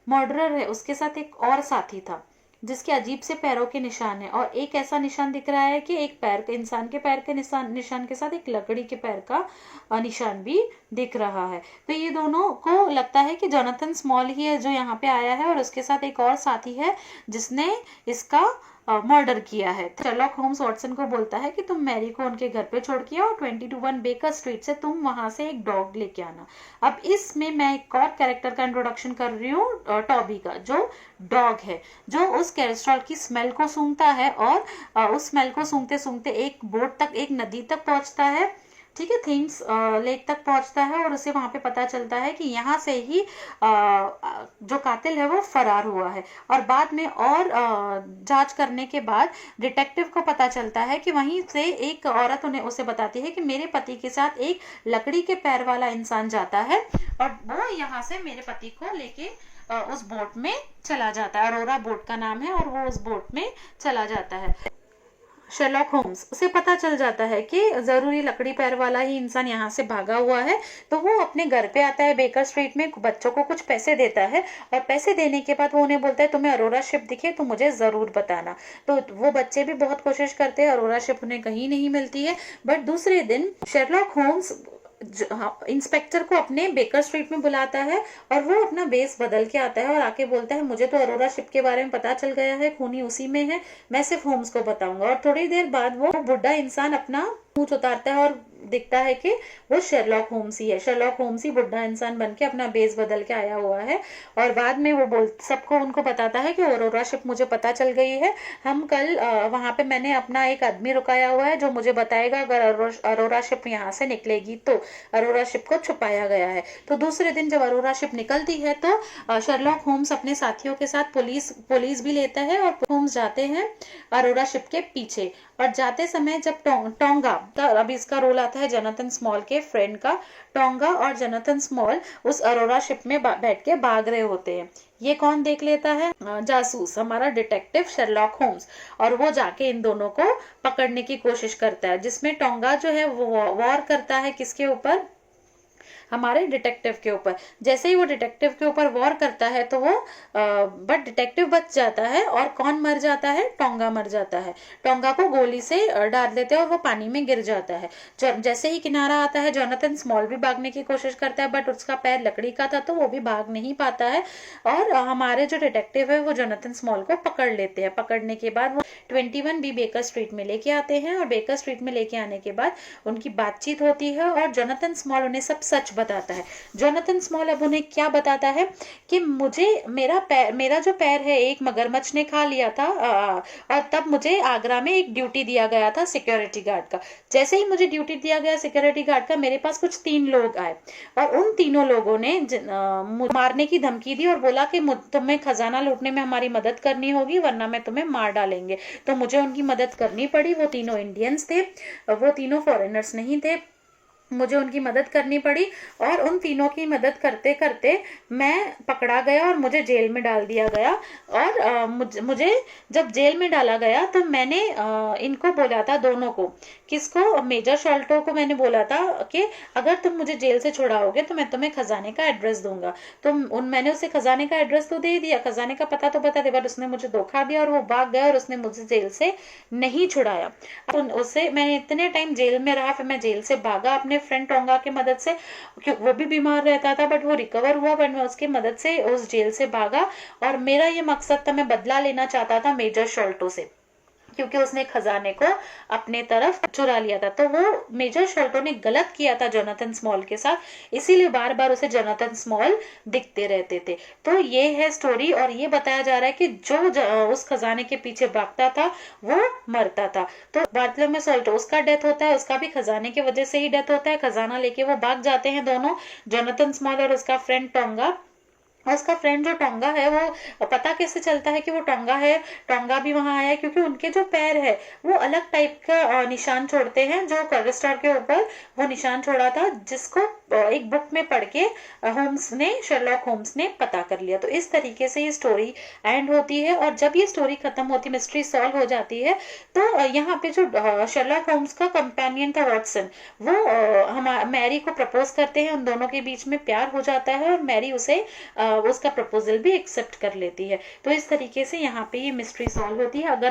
[SPEAKER 2] मर्डरर है, उसके साथ एक और साथी था, जिसके अजीब से पैरों के निशान है। और एक ऐसा निशान दिख रहा है कि एक पैर के, इंसान के पैर के निशान के साथ एक लकड़ी के पैर का निशान भी दिख रहा है। तो ये दोनों को लगता है कि जोनाथन स्मॉल ही है जो यहाँ पे आया है, और उसके साथ एक और साथी है जिसने इसका मर्डर किया है। शर्लॉक होम्स वॉटसन को बोलता है कि तुम मैरी को उनके घर पे छोड़ के आओ, 22 बेकर स्ट्रीट से तुम वहां से एक डॉग लेके आना। अब इसमें मैं एक और कैरेक्टर का इंट्रोडक्शन कर रही हूँ, टॉबी का, जो डॉग है, जो उस कैरेस्ट्रॉल की स्मेल को सूंघता है, और उस स्मेल को सूंघते सूंघते एक बोट तक, एक नदी तक पहुंचता है। ठीक है, थेम्स लेक तक पहुंचता है, और उसे वहां पे पता चलता है कि यहाँ से ही जो कातिल है वो फरार हुआ है। और बाद में और जांच करने के बाद डिटेक्टिव को पता चलता है कि वहीं से एक औरत उसे बताती है कि मेरे पति के साथ एक लकड़ी के पैर वाला इंसान जाता है, और वो यहाँ से मेरे पति को लेके उस बोट में चला जाता है। अरोरा बोट का नाम है, और वो उस बोट में चला जाता है। शेरलॉक होम्स, उसे पता चल जाता है कि जरूरी लकड़ी पैर वाला ही इंसान यहाँ से भागा हुआ है। तो वो अपने घर पे आता है, बेकर स्ट्रीट में, बच्चों को कुछ पैसे देता है, और पैसे देने के बाद वो उन्हें बोलता है तुम्हें अरोरा शिप दिखे तो मुझे जरूर बताना। तो वो बच्चे भी बहुत कोशिश करते हैं, अरोरा शिप उन्हें कहीं नहीं मिलती है। बट दूसरे दिन शेरलॉक होम्स इंस्पेक्टर को अपने बेकर स्ट्रीट में बुलाता है, और वो अपना बेस बदल के आता है और आके बोलता है मुझे तो अरोरा शिप के बारे में पता चल गया है, खूनी उसी में है, मैं सिर्फ होम्स को बताऊंगा। और थोड़ी देर बाद वो बुढ़ा इंसान अपना पूंछ उतारता है, और दिखता है कि वो शेरलॉक होम्स ही है। शेरलॉक होम्स ही बुढ़ा इंसान बन के अपना बेस बदल के आया हुआ है, और बाद में वो सबको उनको बताता है कि अरोरा शिप मुझे पता चल गई है, हम कल वहां पे मैंने अपना एक आदमी रुकाया हुआ है जो मुझे बताएगा अगर अरोरा शिप यहाँ से निकलेगी तो। अरोरा शिप को छुपाया गया है। तो दूसरे दिन जब अरोरा शिप निकलती है, तो शेरलॉक होम्स अपने साथियों के साथ पुलिस भी लेता है, और होम्स जाते हैं अरोरा शिप के पीछे। और जाते समय जब टोंगा, अभी इसका रोल आता जाता है जोनाथन स्मॉल के फ्रेंड का। टोंगा और जोनाथन स्मॉल उस अरोरा शिप में बैठ के भाग रहे होते हैं। ये कौन देख लेता है? जासूस, हमारा डिटेक्टिव शर्लॉक होम्स। और वो जाके इन दोनों को पकड़ने की कोशिश करता है, जिसमें टोंगा जो है वो वॉर करता है किसके ऊपर? हमारे डिटेक्टिव के ऊपर। जैसे ही वो डिटेक्टिव के ऊपर वॉर करता है तो वो बट डिटेक्टिव बच जाता है और कौन मर जाता है? टोंगा मर जाता है। टोंगा को गोली से डाल देते हैं और वो पानी में गिर जाता है। जैसे ही किनारा आता है जोनाथन स्मॉल भी भागने की कोशिश करता है, बट उसका पैर लकड़ी का था तो वो भी भाग नहीं पाता है। और हमारे जो डिटेक्टिव है वो जोनाथन स्मॉल को पकड़ लेते हैं। पकड़ने के बाद वो 21 बी बेकर स्ट्रीट में लेके आते हैं और बेकर स्ट्रीट में लेके आने के बाद उनकी बातचीत होती है और जोनाथन स्मॉल उन्हें सब सच बताता है। जोनाथन स्मॉल अब उन्हें क्या बताता है कि मुझे मेरा जो पैर है एक मगरमच्छ ने खा लिया था, और तब मुझे आगरा में एक ड्यूटी दिया गया था सिक्योरिटी गार्ड का। जैसे ही मुझे ड्यूटी दिया गया सिक्योरिटी गार्ड का, मेरे पास कुछ 3 लोग आए और उन तीनों लोगों ने मारने की धमकी दी और बोला कि तुम्हें खजाना लूटने में हमारी मदद करनी होगी वरना मैं तुम्हें मार डालेंगे। तो मुझे उनकी मदद करनी पड़ी। वो तीनों इंडियंस थे, वो तीनों फॉरेनर्स नहीं थे। मुझे उनकी मदद करनी पड़ी और उन तीनों की मदद करते करते मैं पकड़ा गया और मुझे जेल में डाल दिया गया। और मुझे जब जेल में डाला गया तो मैंने इनको बोला था, दोनों को, किसको? मेजर शॉल्टो को मैंने बोला था कि अगर तुम मुझे जेल से छुड़ाओगे तो मैं तुम्हें खजाने का एड्रेस दूंगा। तो मैंने उसे खजाने का एड्रेस तो दे दिया, खजाने का पता तो बता दिया, बट उसने मुझे धोखा दिया और वो भाग गया और उसने मुझे जेल से नहीं छुड़ाया। उससे मैंने इतने टाइम जेल में रहा, फिर मैं जेल से भागा अपने फ्रेंड टोंगा की मदद से, क्योंकि वो भी बीमार रहता था बट वो रिकवर हुआ, बट मैं उसकी मदद से उस जेल से भागा। और मेरा ये मकसद था, मैं बदला लेना चाहता था मेजर शॉल्टो से, क्योंकि उसने खजाने को अपने तरफ चुरा लिया था। तो वो मेजर शॉल्टो ने गलत किया था जोनाथन स्मॉल के साथ, इसीलिए बार बार उसे जोनाथन स्मॉल दिखते रहते थे। तो ये है स्टोरी और ये बताया जा रहा है कि जो उस खजाने के पीछे भागता था वो मरता था। तो बार्थोलोमेव शॉल्टो, उसका डेथ होता है, उसका भी खजाने की वजह से ही डेथ होता है। खजाना लेके वो भाग जाते हैं दोनों, जोनाथन स्मॉल और उसका फ्रेंड टोंगा। और उसका फ्रेंड जो टोंगा है वो पता कैसे चलता है कि वो टोंगा है? टोंगा भी वहां आया है क्योंकि उनके जो पैर है वो अलग टाइप का निशान छोड़ते हैं, जो कर्वेस्टर के ऊपर वो निशान छोड़ा था, जिसको एक बुक में पढ़ के शर्लॉक होम्स ने पता कर लिया। तो इस तरीके से ये स्टोरी एंड होती है। और जब ये स्टोरी खत्म होती, मिस्ट्री सॉल्व हो जाती है, तो यहाँ पे जो शर्लॉक होम्स का कंपेनियन था वॉटसन, वो मैरी को प्रपोज करते हैं। उन दोनों के बीच में प्यार हो जाता है और मैरी उसे उसका प्रपोजल भी एक्सेप्ट कर लेती है। तो इस तरीके से यहाँ पे ये मिस्ट्री सॉल्व होती है। अगर